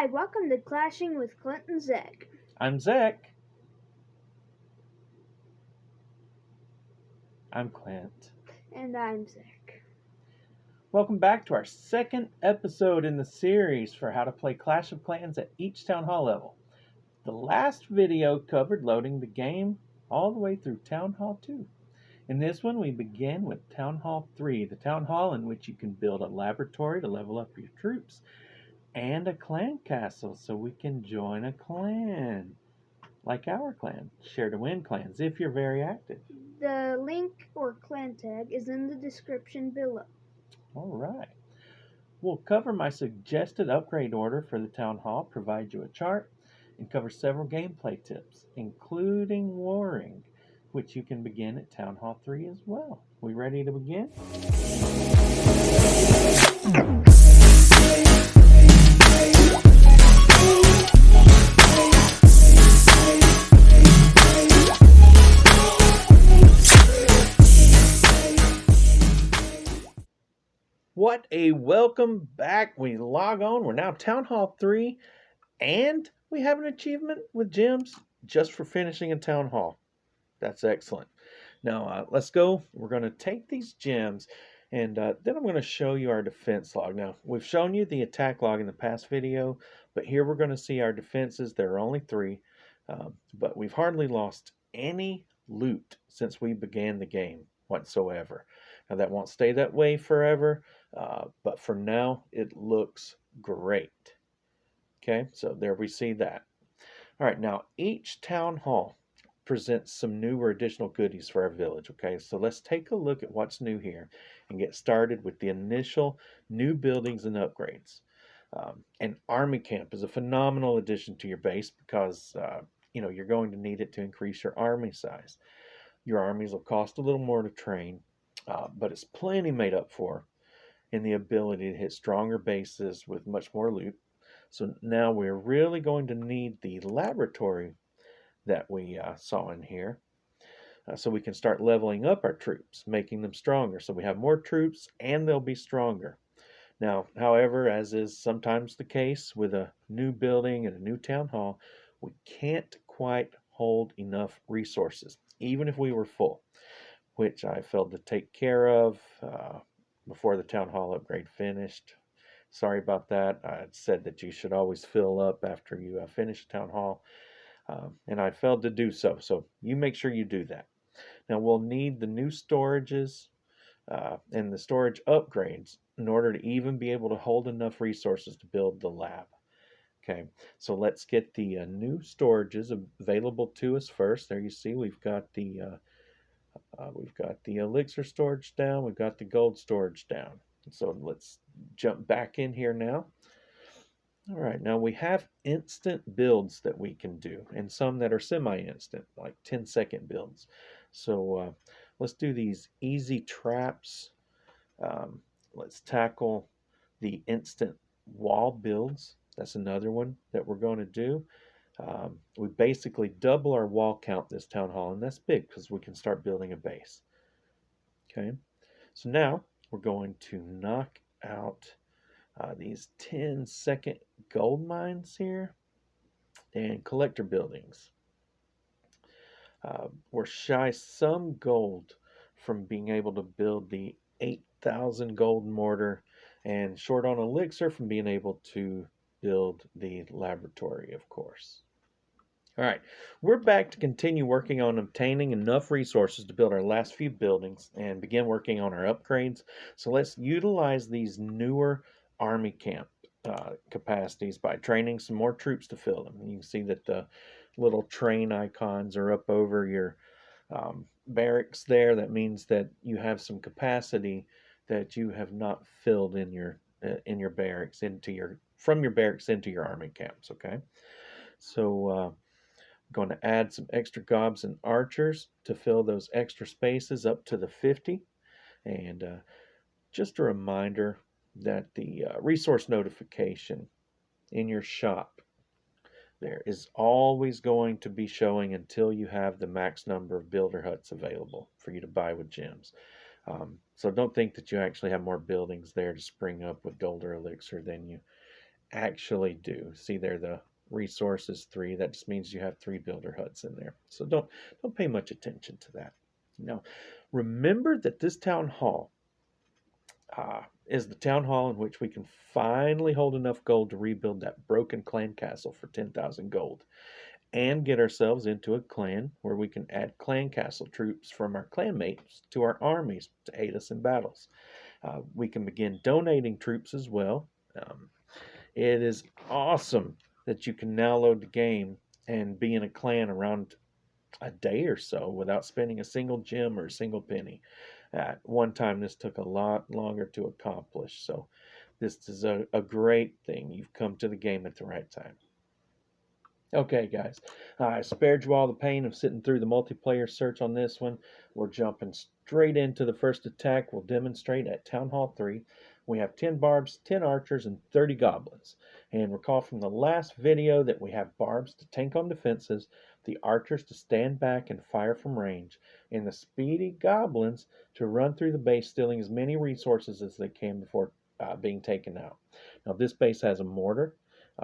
Hi, welcome to Clashing with Clint and Zech. I'm Zech. I'm Clint. And I'm Zech. Welcome back to our second episode in the series for how to play Clash of Clans at each Town Hall level. The last video covered loading the game all the way through Town Hall 2. In this one, we begin with Town Hall 3, the Town Hall in which you can build a laboratory to level up your troops and a clan castle so we can join a clan. Like our clan, Share to Win clans, if you're very active. The link or clan tag is in the description below. All right. We'll cover my suggested upgrade order for the Town Hall, provide you a chart, and cover several gameplay tips, including warring, which you can begin at Town Hall 3 as well. We ready to begin? What a welcome back. We log on. We're now Town Hall 3, and we have an achievement with gems just for finishing a Town Hall. That's excellent. Now, let's go. We're going to take these gems, and then I'm going to show you our defense log. Now, we've shown you the attack log in the past video, but here we're going to see our defenses. There are only 3, but we've hardly lost any loot since we began the game whatsoever. Now, that won't stay that way forever, but for now, it looks great. Okay, so there we see that. All right, now each town hall presents some new or additional goodies for our village. Okay, so let's take a look at what's new here and get started with the initial new buildings and upgrades. An army camp is a phenomenal addition to your base because you're going to need it to increase your army size. Your armies will cost a little more to train, but it's plenty made up for in the ability to hit stronger bases with much more loot. So now we're really going to need the laboratory that we saw in here, so we can start leveling up our troops, making them stronger. So we have more troops and they'll be stronger. Now, however, as is sometimes the case with a new building and a new town hall, we can't quite hold enough resources, even if we were full, which I failed to take care of before the town hall upgrade finished. Sorry about that. I said that you should always fill up after you finish a town hall, and I failed to do so. So you make sure you do that. Now we'll need the new storages and the storage upgrades in order to even be able to hold enough resources to build the lab. Okay, so let's get the new storages available to us first. There you see we've got the elixir storage down. We've got the gold storage down. So let's jump back in here now. All right, now we have instant builds that we can do, and some that are semi-instant, like 10-second builds. So let's do these easy traps. Let's tackle the instant wall builds. That's another one that we're going to do. We basically double our wall count this town hall, and that's big because we can start building a base. Okay, so now we're going to knock out these 10-second gold mines here and collector buildings. We're shy some gold from being able to build the 8,000 gold mortar, and short on elixir from being able to build the laboratory, of course. All right, we're back to continue working on obtaining enough resources to build our last few buildings and begin working on our upgrades. So let's utilize these newer army camp capacities by training some more troops to fill them. You can see that the little train icons are up over your barracks there. That means that you have some capacity that you have not filled in your barracks from your barracks into your army camps. Okay, so going to add some extra gobs and archers to fill those extra spaces up to the 50. And just a reminder that the resource notification in your shop there is always going to be showing until you have the max number of builder huts available for you to buy with gems. So don't think that you actually have more buildings there to spring up with gold or elixir than you actually do. See there, the resources 3. That just means you have 3 builder huts in there. So don't pay much attention to that. Now, remember that this town hall is the town hall in which we can finally hold enough gold to rebuild that broken clan castle for 10,000 gold and get ourselves into a clan where we can add clan castle troops from our clanmates to our armies to aid us in battles. We can begin donating troops as well. Um, it is awesome that you can now load the game and be in a clan around a day or so without spending a single gem or a single penny. At one time, this took a lot longer to accomplish. So, this is a great thing. You've come to the game at the right time. Okay, guys, I spared you all the pain of sitting through the multiplayer search on this one. We're jumping straight into the first attack. We'll demonstrate at Town Hall 3. We have 10 barbs, 10 archers, and 30 goblins. And recall from the last video that we have barbs to tank on defenses, the archers to stand back and fire from range, and the speedy goblins to run through the base, stealing as many resources as they can before being taken out. Now, this base has a mortar,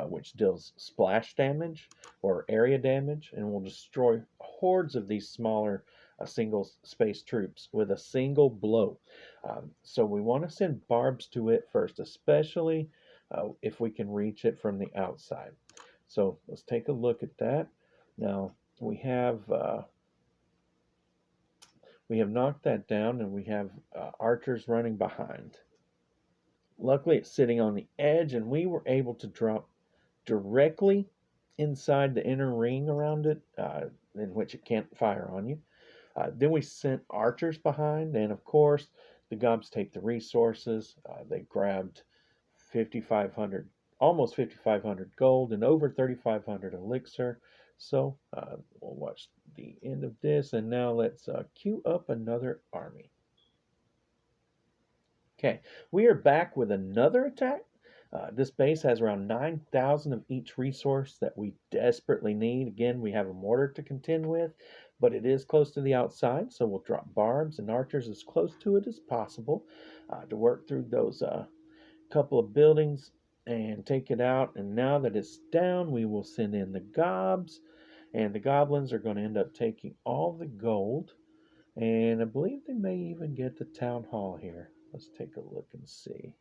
which deals splash damage or area damage and will destroy hordes of these smaller single space troops with a single blow. So we want to send barbs to it first, especially if we can reach it from the outside. So let's take a look at that. Now we have knocked that down, and we have archers running behind. Luckily, it's sitting on the edge, and we were able to drop directly inside the inner ring around it, in which it can't fire on you. Then we sent archers behind, and of course, the gobs take the resources. They grabbed 5,500, almost 5,500 gold, and over 3,500 elixir. So we'll watch the end of this, and now let's queue up another army. Okay, we are back with another attack. This base has around 9,000 of each resource that we desperately need. Again, we have a mortar to contend with, but it is close to the outside, so we'll drop barbs and archers as close to it as possible to work through those couple of buildings and take it out. And now that it's down, we will send in the gobs, and the goblins are going to end up taking all the gold. And I believe they may even get the town hall here. Let's take a look and see.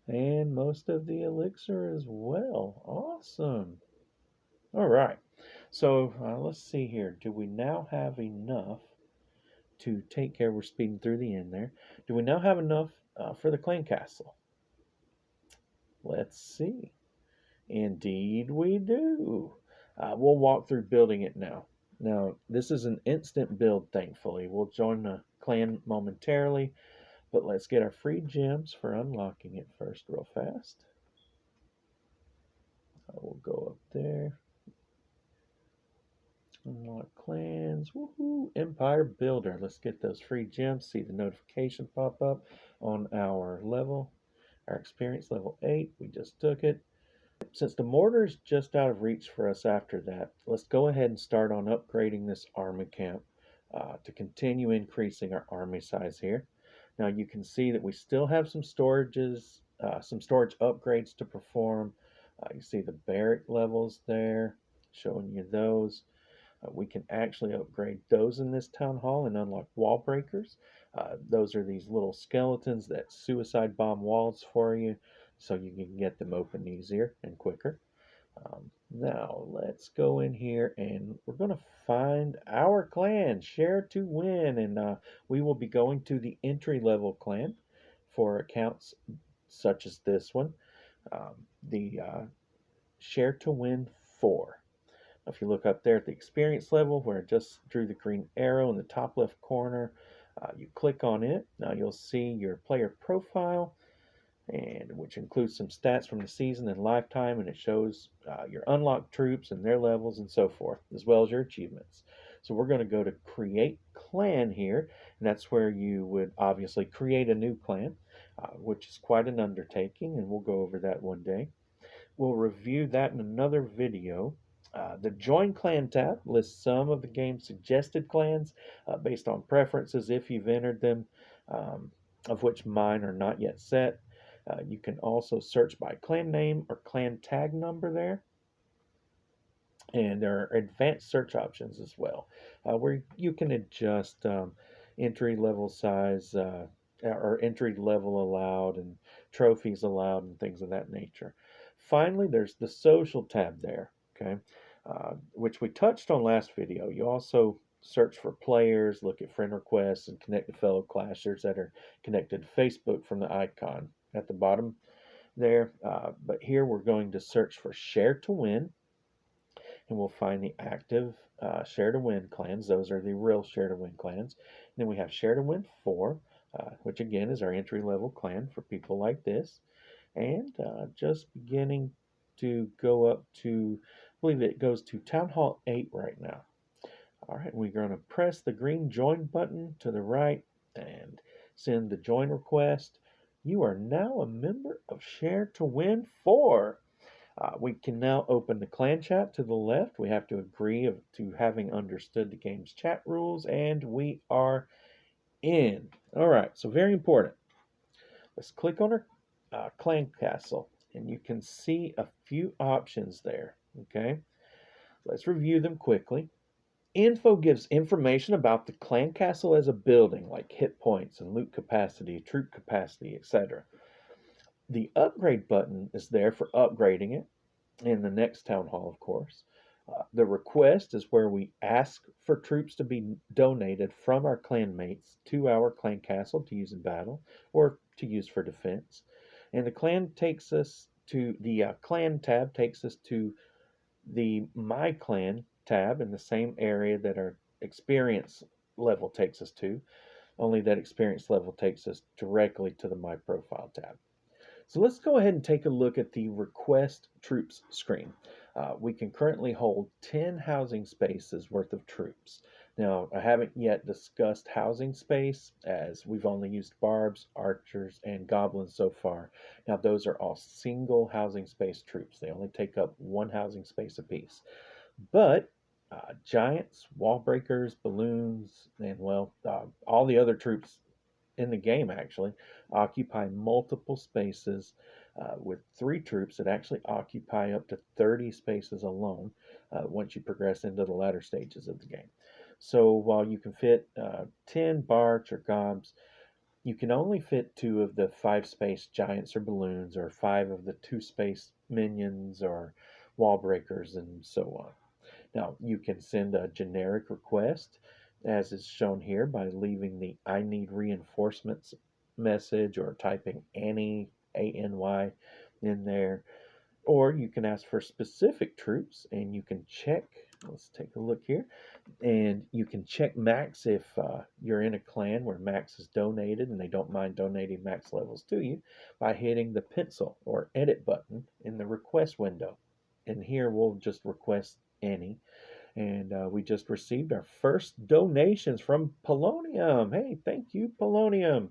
And most of the elixir as well. Awesome. All right. So let's see here. Do we now have enough to take care? We're speeding through the end there. Do we now have enough for the clan castle? Let's see. Indeed we do. We'll walk through building it now. Now, this is an instant build, thankfully. We'll join the clan momentarily, but let's get our free gems for unlocking it first real fast. We'll go up there. Unlock clans. Woohoo! Empire Builder. Let's get those free gems. See the notification pop up on our level. Our experience level 8. We just took it. Since the mortar is just out of reach for us after that, let's go ahead and start on upgrading this army camp to continue increasing our army size here. Now you can see that we still have some storages, some storage upgrades to perform. You see the barrack levels there, showing you those. We can actually upgrade those in this town hall and unlock wall breakers. Those are these little skeletons that suicide bomb walls for you, so you can get them open easier and quicker. Now let's go in here and we're going to find our clan, Share to Win, and we will be going to the entry level clan for accounts such as this one, the Share to Win 4. If you look up there at the experience level where I just drew the green arrow in the top left corner, you click on it. Now you'll see your player profile, and which includes some stats from the season and lifetime, and it shows your unlocked troops and their levels and so forth, as well as your achievements. So we're going to go to create clan here, and that's where you would obviously create a new clan, which is quite an undertaking, and we'll go over that one day. We'll review that in another video. The Join Clan tab lists some of the game's suggested clans based on preferences if you've entered them. of which mine are not yet set. You can also search by clan name or clan tag number there. And there are advanced search options as well, where you can adjust entry level size or entry level allowed and trophies allowed and things of that nature. Finally, there's the social tab there, okay, which we touched on last video. You also search for players, look at friend requests, and connect to fellow clashers that are connected to Facebook from the icon at the bottom there. But here we're going to search for share to win, and we'll find the active share to win clans. Those are the real share to win clans. And then we have share to win 4, which again is our entry level clan for people like this. And just beginning to go up to, I believe it goes to Town Hall 8 right now. All right, we're going to press the green join button to the right and send the join request. You are now a member of Share to Win 4. We can now open the clan chat to the left. We have to agree to having understood the game's chat rules, and we are in. All right, so very important. Let's click on our clan castle, and you can see a few options there. Okay, let's review them quickly. Info gives information about the clan castle as a building, like hit points and loot capacity, troop capacity, etc. The upgrade button is there for upgrading it in the next town hall, of course. The request is where we ask for troops to be donated from our clanmates to our clan castle to use in battle or to use for defense. And the clan takes us to the clan tab, takes us to the My Clan tab in the same area that our experience level takes us to, only that experience level takes us directly to the My Profile tab. So let's go ahead and take a look at the request troops screen. We can currently hold 10 housing spaces worth of troops. Now, I haven't yet discussed housing space as we've only used barbs, archers, and goblins so far. Now, those are all single housing space troops. They only take up one housing space apiece. But giants, wall breakers, balloons, and well, all the other troops in the game actually occupy multiple spaces, with 3 troops that actually occupy up to 30 spaces alone once you progress into the latter stages of the game. So while you can fit 10 barch or gobs, you can only fit 2 of the 5 space giants or balloons, or 5 of the 2 space minions or wall breakers, and so on. Now, you can send a generic request, as is shown here, by leaving the I need reinforcements message or typing Any, ANY, in there. Or you can ask for specific troops, and you can check. Let's take a look here. And you can check max if you're in a clan where max is donated and they don't mind donating max levels to you by hitting the pencil or edit button in the request window. And here we'll just request any. And we just received our first donations from Polonium. Hey, thank you, Polonium.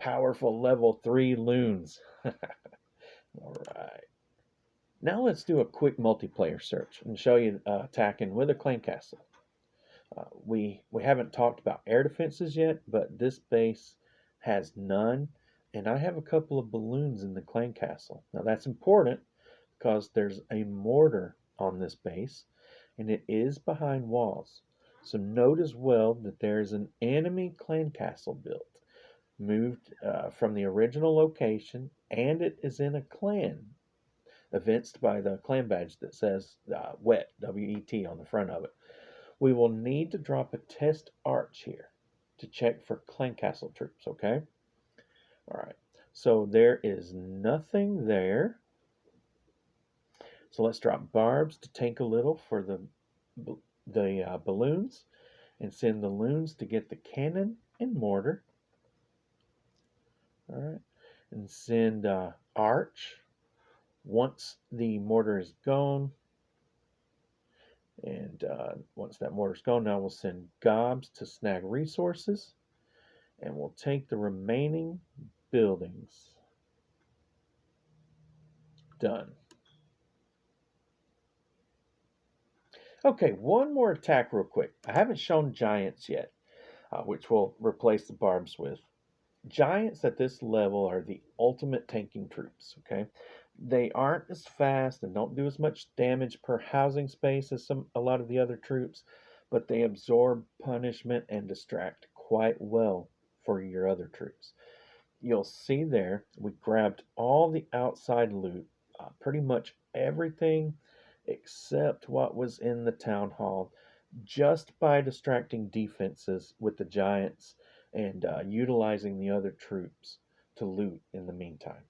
Powerful level 3 loons. All right. Now let's do a quick multiplayer search and show you attacking with a clan castle. We haven't talked about air defenses yet, but this base has none, and I have a couple of balloons in the clan castle. Now that's important because there's a mortar on this base, and it is behind walls. So note as well that there is an enemy clan castle built, moved from the original location, and it is in a clan, evinced by the clan badge that says WET, W-E-T, on the front of it. We will need to drop a test arch here to check for clan castle troops, okay? All right, so there is nothing there. So let's drop barbs to tank a little for the balloons, and send the loons to get the cannon and mortar. All right, and send arch once the mortar is gone. And once that mortar's gone, now we'll send gobs to snag resources, and we'll take the remaining buildings. Done. Okay, one more attack real quick. I haven't shown giants yet, which we'll replace the barbs with. Giants at this level are the ultimate tanking troops, okay? They aren't as fast and don't do as much damage per housing space as a lot of the other troops, but they absorb punishment and distract quite well for your other troops. You'll see there, we grabbed all the outside loot, pretty much everything except what was in the town hall, just by distracting defenses with the giants and utilizing the other troops to loot in the meantime.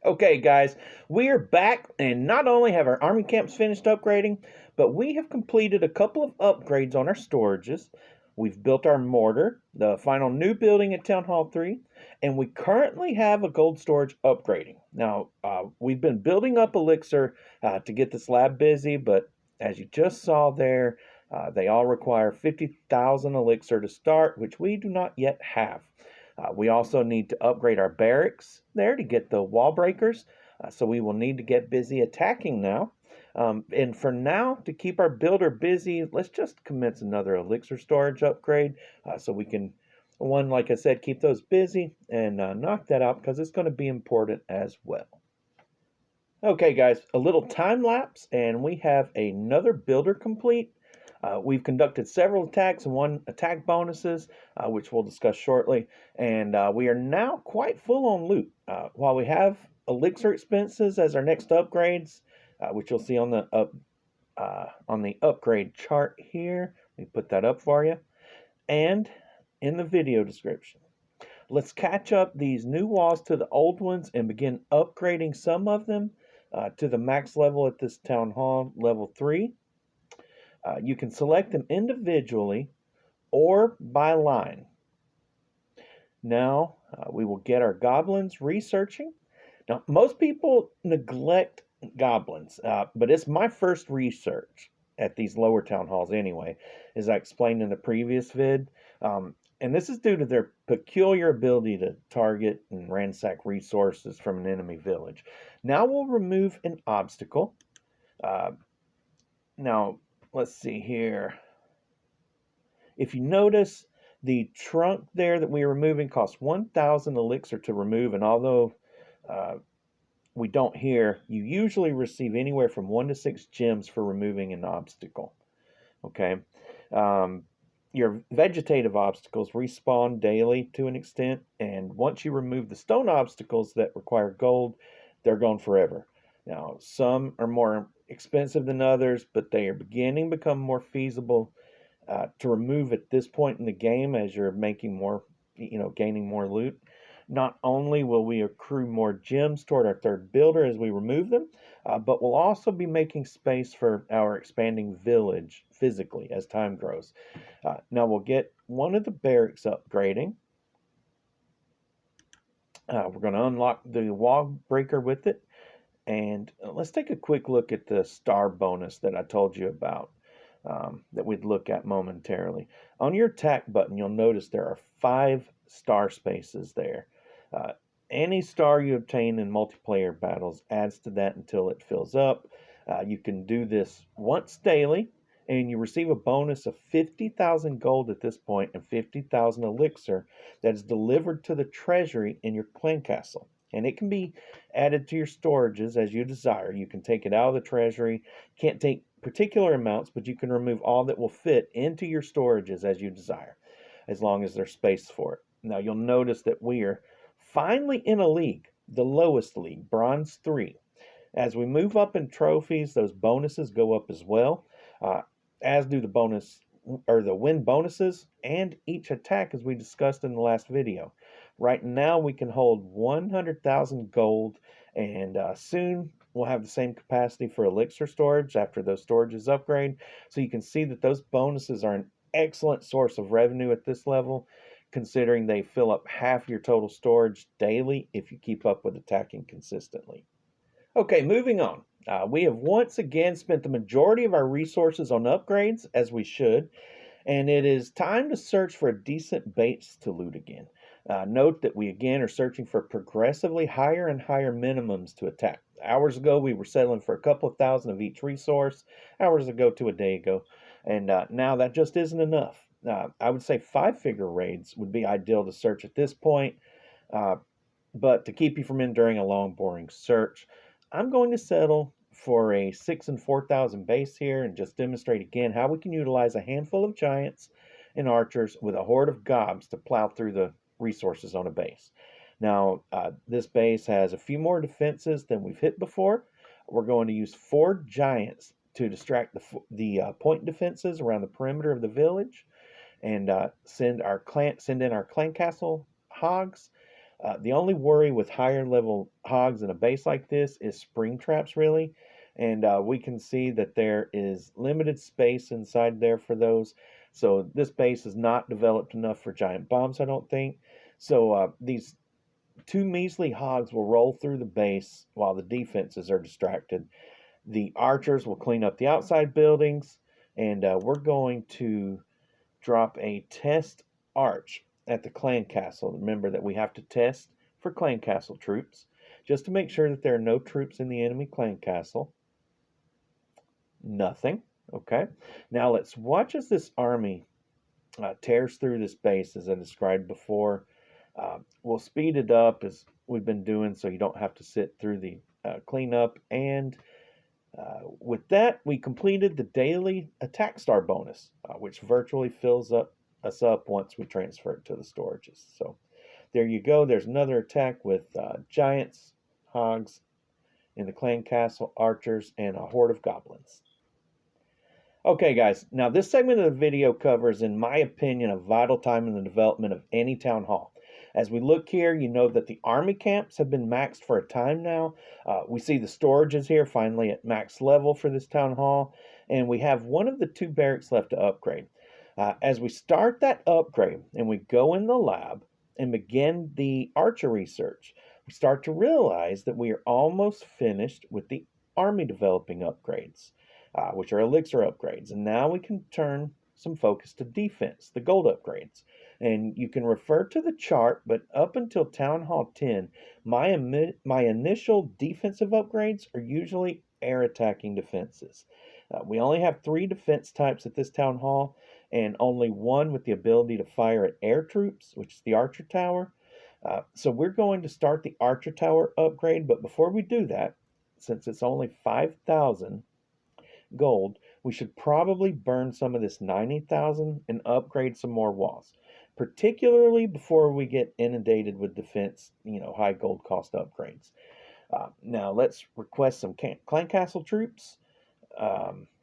Okay, guys, we are back, and not only have our army camps finished upgrading, but we have completed a couple of upgrades on our storages. We've built our mortar, the final new building at Town Hall 3, and we currently have a gold storage upgrading. Now, we've been building up elixir to get this lab busy, but as you just saw there, they all require 50,000 elixir to start, which we do not yet have. We also need to upgrade our barracks there to get the wall breakers, so we will need to get busy attacking now. And for now, to keep our builder busy, let's just commence another elixir storage upgrade so we can, one, like I said, keep those busy and knock that out because it's going to be important as well. Okay, guys, a little time lapse, and we have another builder complete. We've conducted several attacks and won attack bonuses, which we'll discuss shortly. And we are now quite full on loot. While we have elixir expenses as our next upgrades, which you'll see on the upgrade chart here. Let me put that up for you. And in the video description. Let's catch up these new walls to the old ones and begin upgrading some of them to the max level at this town hall, level 3. You can select them individually or by line. Now we will get our goblins researching. Now, most people neglect goblins, but it's my first research at these lower town halls anyway, as I explained in the previous vid. And this is due to their peculiar ability to target and ransack resources from an enemy village. Now we'll remove an obstacle. Now, let's see here. If you notice, the trunk there that we are removing costs 1,000 elixir to remove, and although we don't here, you usually receive anywhere from 1 to 6 gems for removing an obstacle. Okay? Your vegetative obstacles respawn daily to an extent, and once you remove the stone obstacles that require gold, they're gone forever. Now, some are more expensive than others, but they are beginning to become more feasible to remove at this point in the game as you're making more, gaining more loot. Not only will we accrue more gems toward our third builder as we remove them, but we'll also be making space for our expanding village physically as time grows. Now we'll get one of the barracks upgrading. We're going to unlock the wall breaker with it. And let's take a quick look at the star bonus that I told you about that we'd look at momentarily. On your attack button, you'll notice there are 5 star spaces there. Any star you obtain in multiplayer battles adds to that until it fills up. You can do this once daily, and you receive a bonus of 50,000 gold at this point and 50,000 elixir that is delivered to the treasury in your clan castle. And it can be added to your storages as you desire. You can take it out of the treasury. Can't take particular amounts, but you can remove all that will fit into your storages as you desire, as long as there's space for it. Now you'll notice that we are finally in a league, the lowest league, Bronze 3. As we move up in trophies, those bonuses go up as well, as do the win bonuses and each attack, as we discussed in the last video. Right now we can hold 100,000 gold, and soon we'll have the same capacity for elixir storage after those storages upgrade. So you can see that those bonuses are an excellent source of revenue at this level, considering they fill up half your total storage daily if you keep up with attacking consistently. Okay, moving on. We have once again spent the majority of our resources on upgrades, as we should, and it is time to search for a decent base to loot again. Note that we again are searching for progressively higher and higher minimums to attack. Hours ago, we were settling for a couple of thousand of each resource, hours ago to a day ago, and now that just isn't enough. I would say 5-figure raids would be ideal to search at this point. Uh, but to keep you from enduring a long, boring search, I'm going to settle for a 6 and 4,000 base here and just demonstrate again how we can utilize a handful of giants and archers with a horde of gobs to plow through the resources on a base. Now, this base has a few more defenses than we've hit before. We're going to use 4 giants to distract the point defenses around the perimeter of the village and send in our clan castle hogs. The only worry with higher level hogs in a base like this is spring traps, really. And we can see that there is limited space inside there for those. So this base is not developed enough for giant bombs, I don't think. So these 2 measly hogs will roll through the base while the defenses are distracted. The archers will clean up the outside buildings, and we're going to drop a test arch at the clan castle. Remember that we have to test for clan castle troops just to make sure that there are no troops in the enemy clan castle. Nothing. Okay. Now let's watch as this army tears through this base as I described before. We'll speed it up as we've been doing so you don't have to sit through the cleanup. And with that, we completed the daily attack star bonus, which virtually fills us up once we transfer it to the storages. So there you go. There's another attack with giants, hogs in the clan castle, archers, and a horde of goblins. Okay, guys, now this segment of the video covers, in my opinion, a vital time in the development of any town hall. As we look here, you know that the army camps have been maxed for a time now. We see the storages here finally at max level for this town hall, and we have one of the 2 barracks left to upgrade. As we start that upgrade and we go in the lab and begin the archery search, we start to realize that we are almost finished with the army developing upgrades. Which are elixir upgrades. And now we can turn some focus to defense, the gold upgrades. And you can refer to the chart, but up until Town Hall 10, my initial defensive upgrades are usually air attacking defenses. We only have 3 defense types at this Town Hall, and only 1 with the ability to fire at air troops, which is the Archer Tower. So we're going to start the Archer Tower upgrade, but before we do that, since it's only 5,000 gold, we should probably burn some of this 90,000 and upgrade some more walls, particularly before we get inundated with defense, high gold cost upgrades. Now let's request some clan castle troops.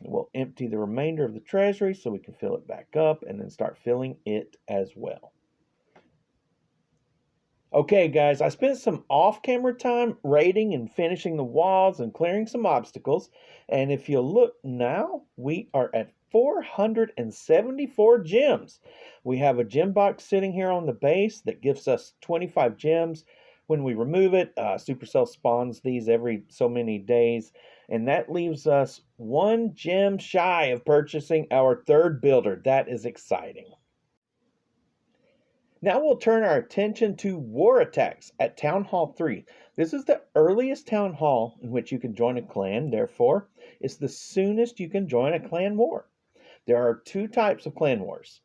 We'll empty the remainder of the treasury so we can fill it back up and then start filling it as well. Okay, guys, I spent some off-camera time raiding and finishing the walls and clearing some obstacles. And if you look now, we are at 474 gems. We have a gem box sitting here on the base that gives us 25 gems. When we remove it, Supercell spawns these every so many days. And that leaves us 1 gem shy of purchasing our 3rd builder. That is exciting. Now we'll turn our attention to war attacks at Town Hall 3. This is the earliest town hall in which you can join a clan, therefore, it's the soonest you can join a clan war. There are 2 types of clan wars.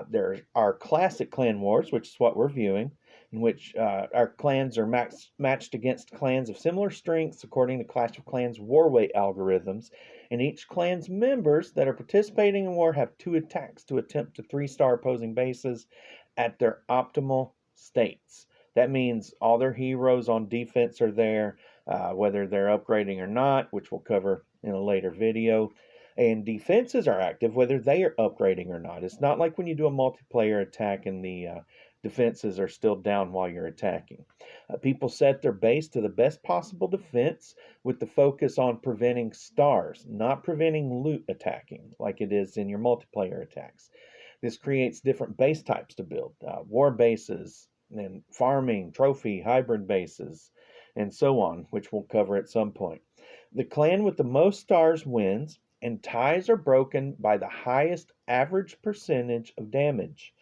There are classic clan wars, which is what we're viewing, in which our clans are matched against clans of similar strengths according to Clash of Clans war weight algorithms, and each clan's members that are participating in war have 2 attacks to attempt to 3-star opposing bases at their optimal states. That means all their heroes on defense are there, whether they're upgrading or not, which we'll cover in a later video. And defenses are active whether they are upgrading or not. It's not like when you do a multiplayer attack and the defenses are still down while you're attacking. People set their base to the best possible defense with the focus on preventing stars, not preventing loot attacking like it is in your multiplayer attacks. This creates different base types to build, war bases, and farming, trophy, hybrid bases, and so on, which we'll cover at some point. The clan with the most stars wins, and ties are broken by the highest average percentage of damage.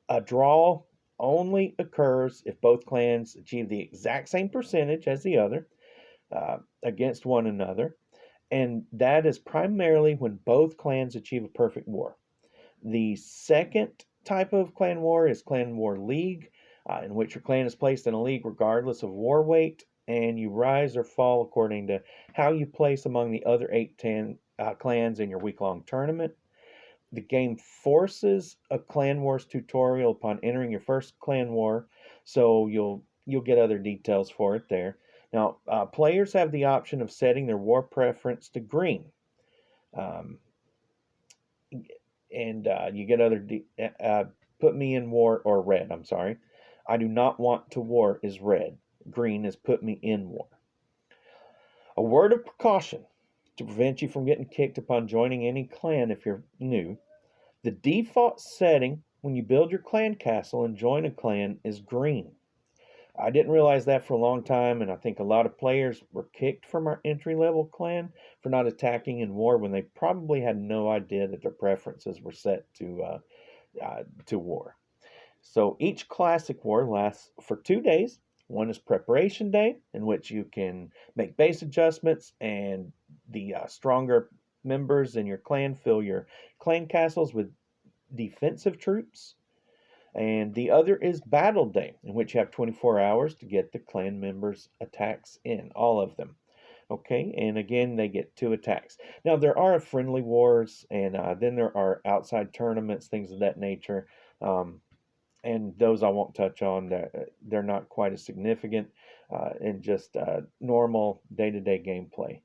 A draw only occurs if both clans achieve the exact same percentage as the other against one another, and that is primarily when both clans achieve a perfect war. The second type of clan war is Clan War League, in which your clan is placed in a league regardless of war weight, and you rise or fall according to how you place among the other 8-10 clans in your week-long tournament. The game forces a Clan Wars tutorial upon entering your first Clan War, so you'll get other details for it there. Now, players have the option of setting their war preference to green. Um, and you get other put me in war or red. I'm sorry. I do not want to war is red. Green is put me in war. A word of precaution to prevent you from getting kicked upon joining any clan if you're new. The default setting when you build your clan castle and join a clan is green. I didn't realize that for a long time, and I think a lot of players were kicked from our entry level clan for not attacking in war when they probably had no idea that their preferences were set to war. So each classic war lasts for 2 days. One is preparation day, in which you can make base adjustments, and the stronger members in your clan fill your clan castles with defensive troops. And the other is Battle Day, in which you have 24 hours to get the clan members' attacks in, all of them. Okay, and again, they get 2 attacks. Now, there are friendly wars, and then there are outside tournaments, things of that nature. And those I won't touch on. They're not quite as significant in just normal day to day gameplay.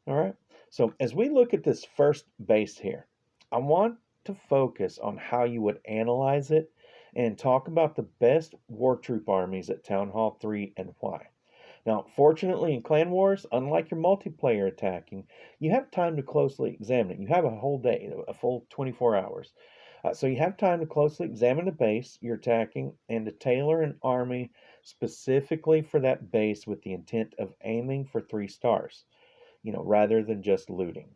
All right, so as we look at this first base here, I want to focus on how you would analyze it and talk about the best war troop armies at Town Hall 3 and why. Now, fortunately, in Clan Wars, unlike your multiplayer attacking, you have time to closely examine it. You have a whole day, a full 24 hours. So you have time to closely examine the base you're attacking and to tailor an army specifically for that base with the intent of aiming for 3 stars, rather than just looting.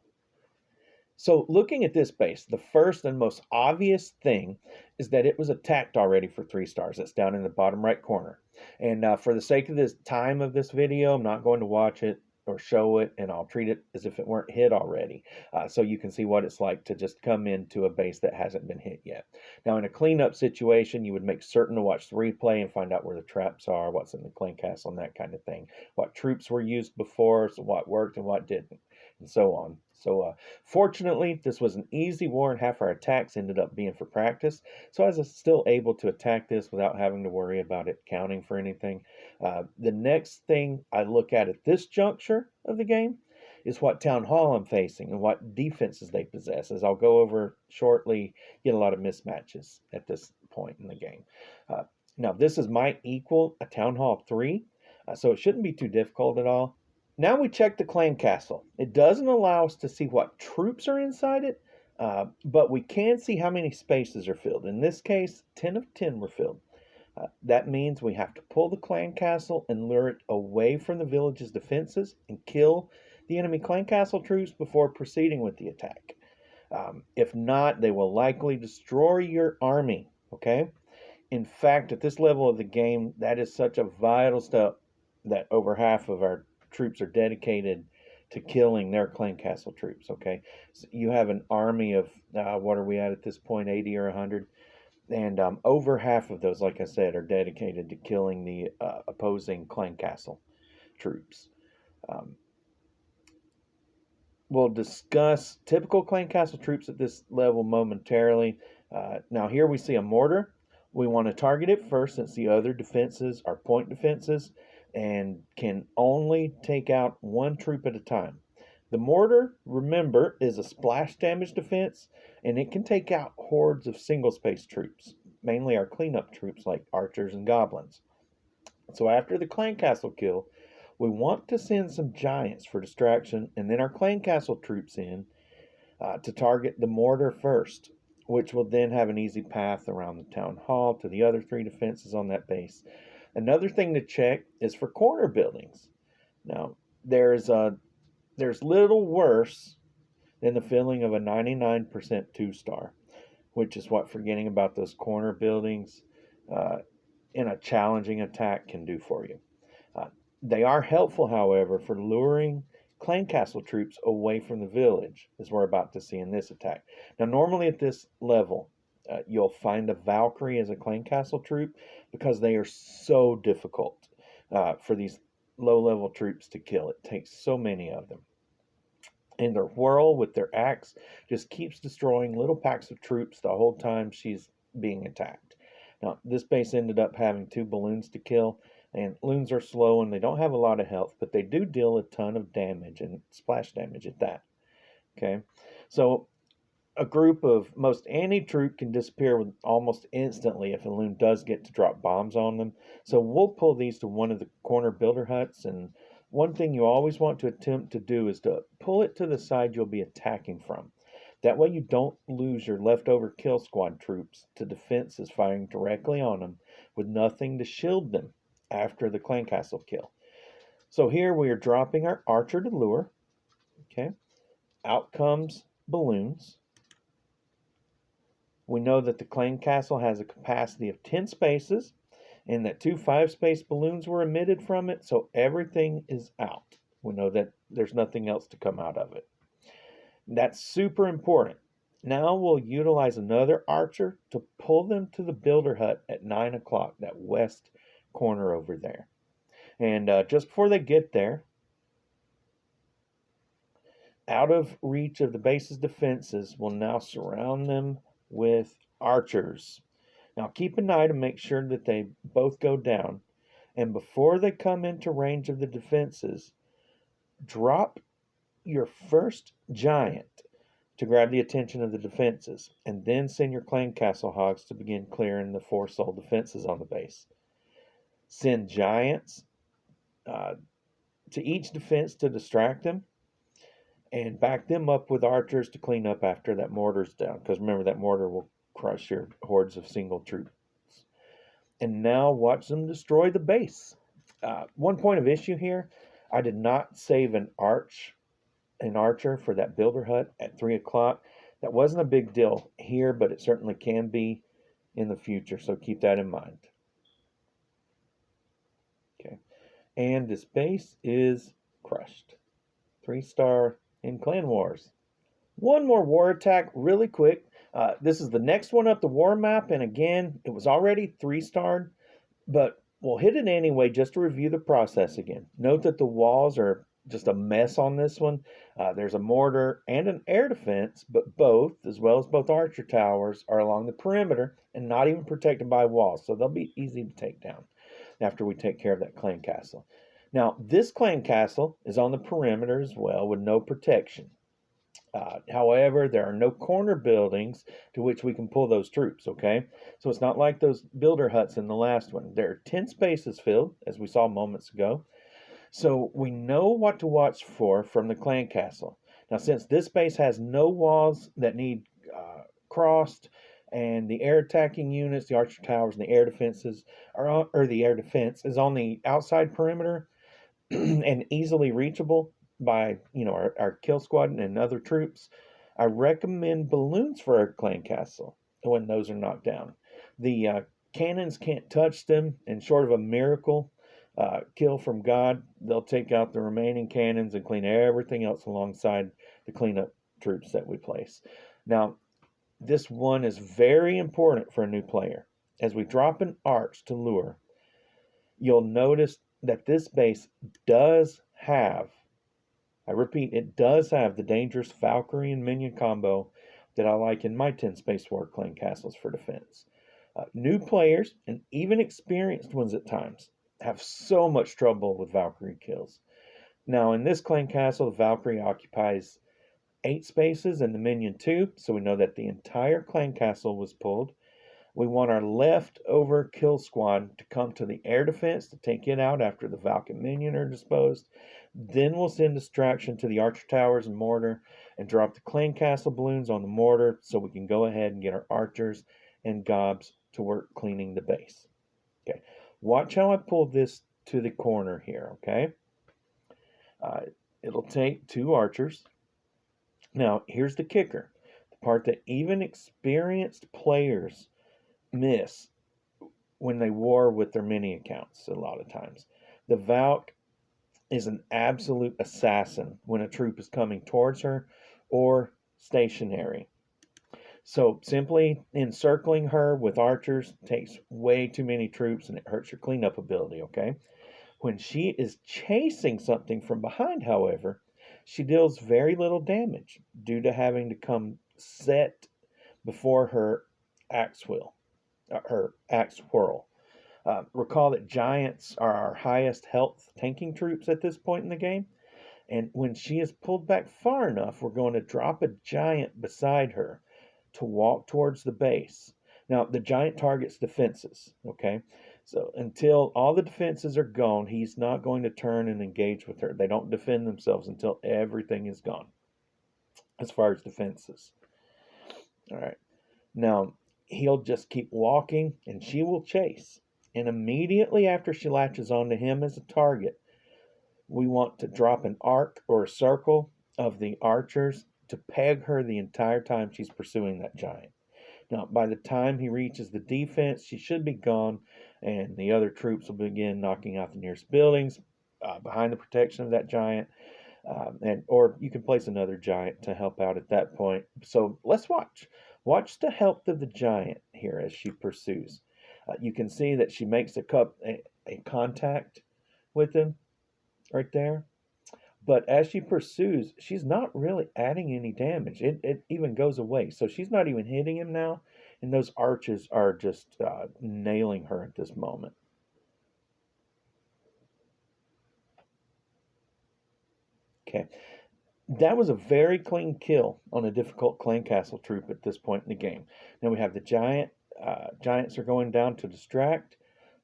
So, looking at this base, the first and most obvious thing is that it was attacked already for 3 stars. That's down in the bottom right corner. And for the sake of this time of this video, I'm not going to watch it or show it, and I'll treat it as if it weren't hit already, so you can see what it's like to just come into a base that hasn't been hit yet. Now, in a cleanup situation, you would make certain to watch the replay and find out where the traps are, what's in the clan castle, and that kind of thing. What troops were used before, so what worked and what didn't, and so on. So, fortunately, this was an easy war, and half our attacks ended up being for practice. So I was still able to attack this without having to worry about it counting for anything. The next thing I look at this juncture of the game is what town hall I'm facing and what defenses they possess. As I'll go over shortly, get a lot of mismatches at this point in the game. Now, this might equal a town hall 3, so it shouldn't be too difficult at all. Now we check the clan castle. It doesn't allow us to see what troops are inside it, but we can see how many spaces are filled. In this case, 10 of 10 were filled. That means we have to pull the clan castle and lure it away from the village's defenses and kill the enemy clan castle troops before proceeding with the attack. If not, they will likely destroy your army, okay? In fact, at this level of the game, that is such a vital step that over half of our troops are dedicated to killing their clan castle troops, okay? So you have an army of, what are we at this point, 80 or 100? And over half of those, like I said, are dedicated to killing the opposing clan castle troops. We'll discuss typical clan castle troops at this level momentarily. Now here we see a mortar. We want to target it first since the other defenses are point defenses and can only take out 1 troop at a time. The mortar, remember, is a splash damage defense, and it can take out hordes of single space troops, mainly our cleanup troops like archers and goblins. So after the clan castle kill, we want to send some giants for distraction, and then our clan castle troops in to target the mortar first, which will then have an easy path around the town hall to the other 3 defenses on that base. Another thing to check is for corner buildings. Now, there's little worse than the feeling of a 99% 2-star, which is what forgetting about those corner buildings in a challenging attack can do for you. They are helpful, however, for luring clan castle troops away from the village, as we're about to see in this attack. Now, normally at this level, you'll find a Valkyrie as a clan castle troop because they are so difficult for these low level troops to kill. It takes so many of them. And their whirl with their axe just keeps destroying little packs of troops the whole time she's being attacked. Now, this base ended up having 2 balloons to kill, and loons are slow and they don't have a lot of health, but they do deal a ton of damage and splash damage at that. Okay, so a group of most any troop can disappear almost instantly if a loon does get to drop bombs on them. So we'll pull these to one of the corner builder huts, and one thing you always want to attempt to do is to pull it to the side you'll be attacking from. That way you don't lose your leftover kill squad troops to defenses firing directly on them with nothing to shield them after the clan castle kill. So here we are dropping our archer to lure. Okay, out comes balloons. We know that the clan castle has a capacity of 10 spaces and that 2 5-space balloons were emitted from it, so everything is out. We know that there's nothing else to come out of it. That's super important. Now we'll utilize another archer to pull them to the builder hut at 9 o'clock, that west corner over there. And just before they get there, out of reach of the base's defenses, we'll now surround them with archers. Now keep an eye to make sure that they both go down, and before they come into range of the defenses, drop your first giant to grab the attention of the defenses, and then send your clan castle hogs to begin clearing the 4 soul defenses on the base. Send giants to each defense to distract them, and back them up with archers to clean up after that mortar's down, because remember, that mortar will crush your hordes of single troops. And now watch them destroy the base. One point of issue here, I did not save an archer for that builder hut at 3 o'clock. That wasn't a big deal here, but it certainly can be in the future, so keep that in mind. Okay, and this base is crushed. 3-star in Clan Wars. One more war attack really quick. This is the next one up the war map, and again, it was already 3-starred, but we'll hit it anyway just to review the process again. Note that the walls are just a mess on this one. There's a mortar and an air defense, but both, as well as both archer towers, are along the perimeter and not even protected by walls, so they'll be easy to take down after we take care of that clan castle. Now, this clan castle is on the perimeter as well with no protection. However, there are no corner buildings to which we can pull those troops, okay? So it's not like those builder huts in the last one. There are 10 spaces filled, as we saw moments ago. So we know what to watch for from the clan castle. Now, since this base has no walls that need crossed, and the air attacking units, the archer towers, and the air defenses or the air defense is on the outside perimeter and easily reachable by our kill squad and other troops, I recommend balloons for our clan castle when those are knocked down. The cannons can't touch them, and short of a miracle kill from God, they'll take out the remaining cannons and clean everything else alongside the cleanup troops that we place. Now, this one is very important for a new player. As we drop an arch to lure, you'll notice that this base does have, I repeat, it does have the dangerous Valkyrie and minion combo that I like in my 10 space war clan castles for defense. New players, and even experienced ones at times, have so much trouble with Valkyrie kills. Now, in this clan castle, the Valkyrie occupies 8 spaces and the minion 2, so we know that the entire clan castle was pulled. We want our leftover kill squad to come to the air defense to take it out after the Valk and minion are disposed. Then we'll send distraction to the archer towers and mortar and drop the clan castle balloons on the mortar so we can go ahead and get our archers and gobs to work cleaning the base. Okay, watch how I pull this to the corner here, okay? It'll take 2 archers. Now, here's the kicker, the part that even experienced players miss when they war with their mini accounts a lot of times. The Valk is an absolute assassin when a troop is coming towards her or stationary. So simply encircling her with archers takes way too many troops and it hurts your cleanup ability, okay? When she is chasing something from behind, however, she deals very little damage due to having to come set before her axe whirl. Recall that giants are our highest health tanking troops at this point in the game, and when she is pulled back far enough, we're going to drop a giant beside her to walk towards the base. Now, the giant targets defenses, okay? So until all the defenses are gone, he's not going to turn and engage with her. They don't defend themselves until everything is gone as far as defenses. All right. Now, he'll just keep walking and she will chase. And immediately after she latches onto him as a target, we want to drop an arc or a circle of the archers to peg her the entire time she's pursuing that giant. Now, by the time he reaches the defense, she should be gone, and the other troops will begin knocking out the nearest buildings behind the protection of that giant. Or you can place another giant to help out at that point. So let's watch. Watch the health of the giant here as she pursues. You can see that she makes a contact with him right there. But as she pursues, she's not really adding any damage. It even goes away. So she's not even hitting him now. And those arches are just nailing her at this moment. Okay. That was a very clean kill on a difficult clan castle troop at this point in the game. Now we have the giants are going down to distract.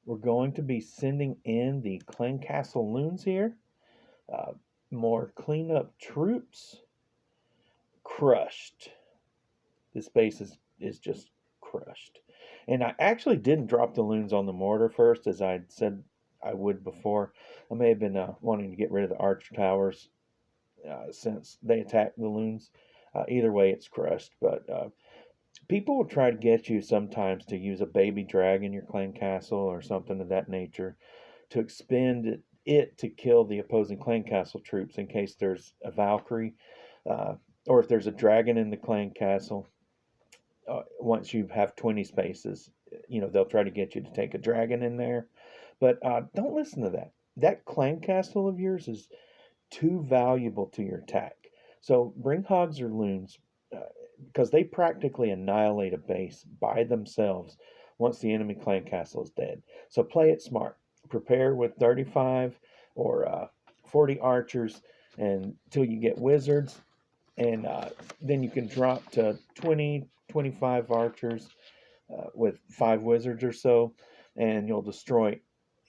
We're going to be sending in the clan castle loons here. More cleanup troops. Crushed. This base is just crushed. And I actually didn't drop the loons on the mortar first, as I said I would before. I may have been wanting to get rid of the arch towers since they attacked the loons. Either way, it's crushed. But people will try to get you sometimes to use a baby drag in your clan castle or something of that nature to expend it to kill the opposing clan castle troops in case there's a Valkyrie or if there's a dragon in the clan castle. Once you have 20 spaces, they'll try to get you to take a dragon in there. But don't listen to that. That clan castle of yours is too valuable to your attack. So bring hogs or loons because they practically annihilate a base by themselves once the enemy clan castle is dead. So play it smart. Prepare with 35 or 40 archers until you get wizards, and then you can drop to 20, 25 archers with 5 wizards or so, and you'll destroy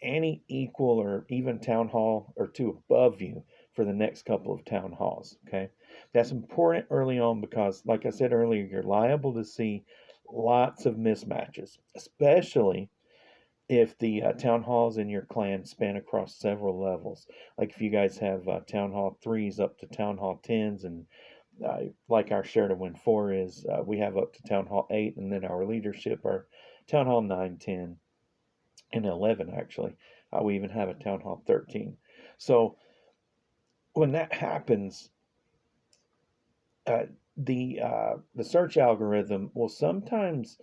any equal or even town hall or 2 above you for the next couple of town halls. Okay, that's important early on because, like I said earlier, you're liable to see lots of mismatches, especially if the town halls in your clan span across several levels. Like if you guys have town hall 3s up to town hall 10s, and like our share to win 4 is, we have up to town hall 8, and then our leadership are town hall 9, 10, and 11 actually. We even have a town hall 13. So when that happens, the search algorithm will sometimes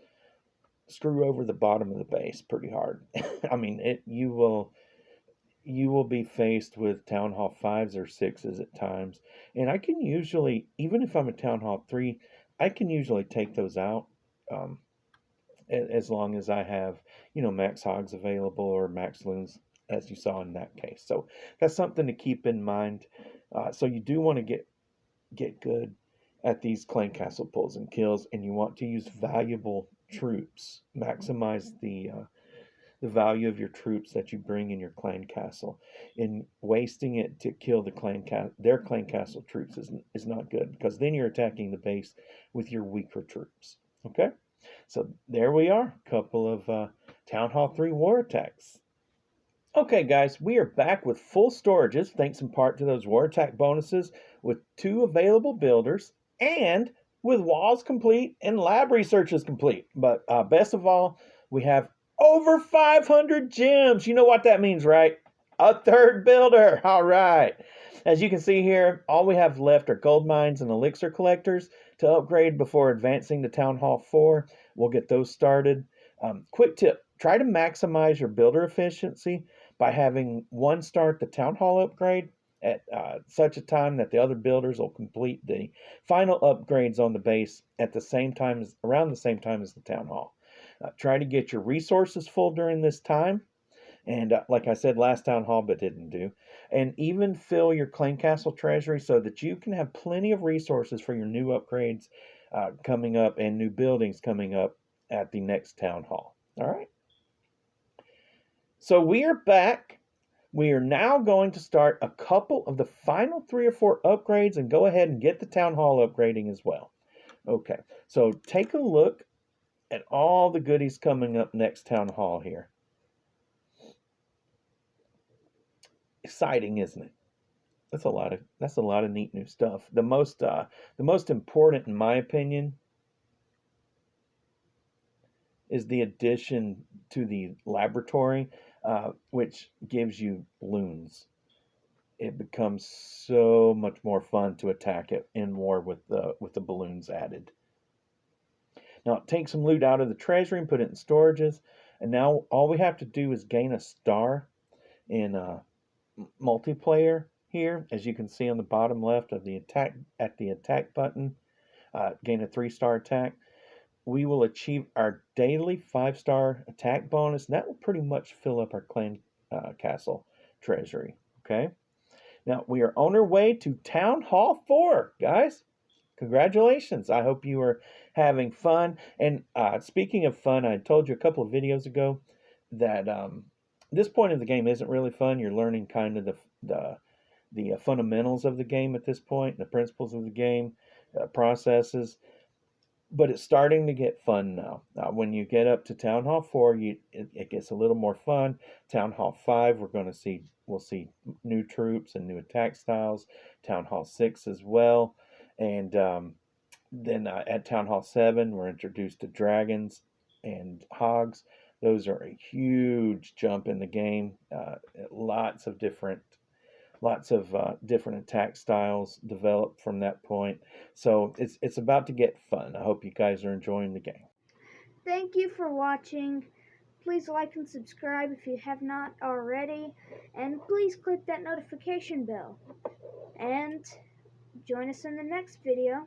screw over the bottom of the base pretty hard. I mean, you will be faced with town hall 5s or 6s at times, and I can usually, even if I'm a town hall 3, I can usually take those out as long as I have max hogs available or max loons, as you saw in that case. So that's something to keep in mind. So you do want to get good at these clan castle pulls and kills, and you want to use valuable troops. Maximize the value of your troops that you bring in your clan castle. And wasting it to kill their clan castle troops is not good, because then you're attacking the base with your weaker troops. Okay, so there we are, a couple of Town Hall 3 war attacks. Okay, guys, we are back with full storages, thanks in part to those war attack bonuses, with 2 available builders, and with walls complete and lab researches complete. But best of all, we have over 500 gems. You know what that means, right? A third builder. All right. As you can see here, all we have left are gold mines and elixir collectors to upgrade before advancing to Town Hall 4. We'll get those started. Quick tip, try to maximize your builder efficiency by having one start the Town Hall upgrade at such a time that the other builders will complete the final upgrades on the base at the same time as around the same time as the Town Hall. Try to get your resources full during this time. And like I said last town hall, but didn't do. And even fill your Claim Castle treasury so that you can have plenty of resources for your new upgrades coming up and new buildings coming up at the next town hall. All right. So we are back. We are now going to start a couple of the final 3 or 4 upgrades and go ahead and get the town hall upgrading as well. Okay. So take a look at all the goodies coming up next town hall here. Exciting, isn't it? That's a lot of neat new stuff. The most important, in my opinion, is the addition to the laboratory, which gives you balloons. It becomes so much more fun to attack it in war with the balloons added. Now take some loot out of the treasury and put it in storages, and now all we have to do is gain a star in multiplayer here, as you can see on the bottom left of the attack button. Gain a 3-star attack. We will achieve our daily 5-star attack bonus, and that will pretty much fill up our Clan Castle treasury. Okay. Now we are on our way to Town Hall 4, guys. Congratulations. I hope you are having fun. And speaking of fun, I told you a couple of videos ago that this point of the game isn't really fun. You're learning kind of the fundamentals of the game at this point, the principles of the game, processes. But it's starting to get fun now. When you get up to Town Hall 4, it gets a little more fun. Town Hall 5, we'll see new troops and new attack styles. Town Hall 6 as well. And then at Town Hall 7, we're introduced to dragons and hogs. Those are a huge jump in the game. Lots of different attack styles developed from that point. So it's about to get fun. I hope you guys are enjoying the game. Thank you for watching. Please like and subscribe if you have not already. And please click that notification bell. And join us in the next video.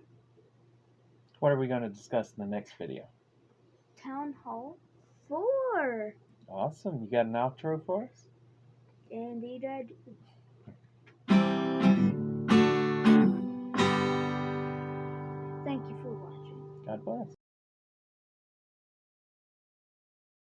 What are we going to discuss in the next video? Town Hall 4. Awesome. You got an outro for us? Indeed I do. Thank you for watching. God bless.